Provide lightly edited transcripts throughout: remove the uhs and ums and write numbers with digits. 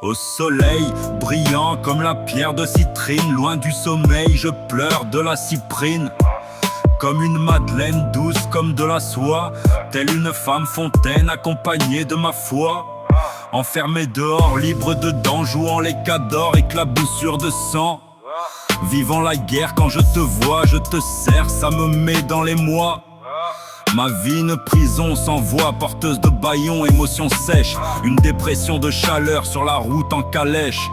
Au soleil, brillant comme la pierre de citrine, loin du sommeil, je pleure de la cyprine. Comme une madeleine douce comme de la soie, telle une femme fontaine accompagnée de ma foi. Enfermé dehors, libre dedans, jouant les cadors, éclaboussure de sang. Vivant la guerre, quand je te vois, je te serre, ça me met dans les mois. Ma vie une prison sans voix, porteuse de bâillons, émotions sèches. Une dépression de chaleur sur la route en calèche.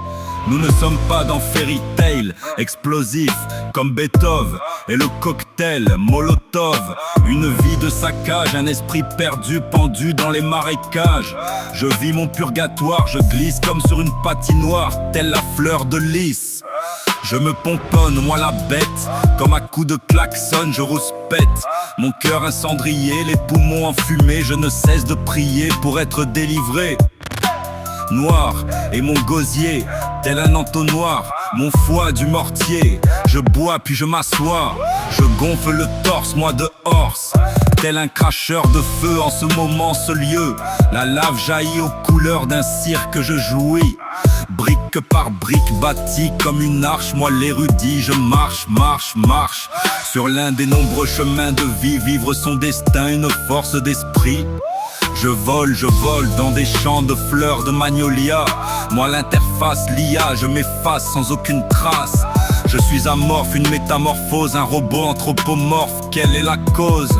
Nous ne sommes pas dans Fairy Tail, explosif comme Beethoven et le cocktail Molotov. Une vie de saccage, un esprit perdu, pendu dans les marécages. Je vis mon purgatoire, je glisse comme sur une patinoire, telle la fleur de lys. Je me pomponne, moi la bête, comme à coups de klaxon, je rouspète. Mon cœur incendrié, les poumons enfumés, je ne cesse de prier pour être délivré. Noir et mon gosier, tel un entonnoir, mon foie du mortier. Je bois puis je m'assois, je gonfle le torse, moi de horse. Tel un cracheur de feu en ce moment, ce lieu. La lave jaillit aux couleurs d'un cirque, je jouis. Brique par brique bâtie comme une arche, moi l'érudit, je marche, marche, marche. Sur l'un des nombreux chemins de vie, vivre son destin, une force d'esprit. Je vole dans des champs de fleurs de magnolia. Moi l'interface, l'IA, je m'efface sans aucune trace. Je suis amorphe, une métamorphose, un robot anthropomorphe, quelle est la cause?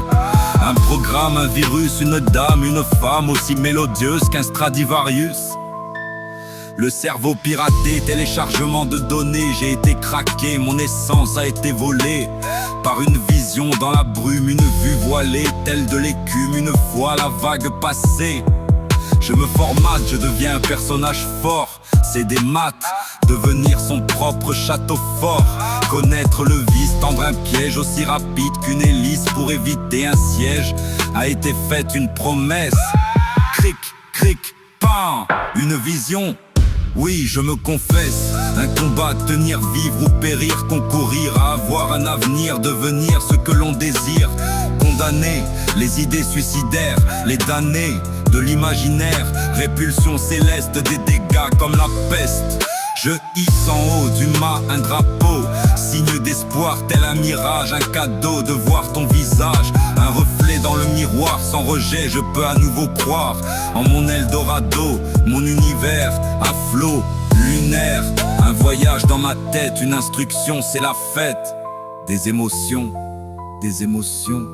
Un programme, un virus, une dame, une femme aussi mélodieuse qu'un Stradivarius. Le cerveau piraté, téléchargement de données, j'ai été craqué, mon essence a été volée. Par une vision dans la brume, une vue voilée, telle de l'écume, une fois la vague passée. Je me formate, je deviens un personnage fort, c'est des maths, devenir son propre château fort. Connaître le vice, tendre un piège aussi rapide qu'une hélice pour éviter un siège. A été faite une promesse, cric, cric, pan, une vision. Oui, je me confesse, un combat, tenir, vivre ou périr, concourir à avoir un avenir, devenir ce que l'on désire. Condamner les idées suicidaires, les damnés de l'imaginaire, répulsion céleste des dégâts comme la peste. Je hisse en haut du mât un drapeau, signe d'espoir tel un mirage, un cadeau de voir ton visage. Un reflet dans le miroir, sans rejet je peux à nouveau croire en mon Eldorado, mon univers à flot lunaire. Un voyage dans ma tête, une instruction, c'est la fête des émotions, émotions.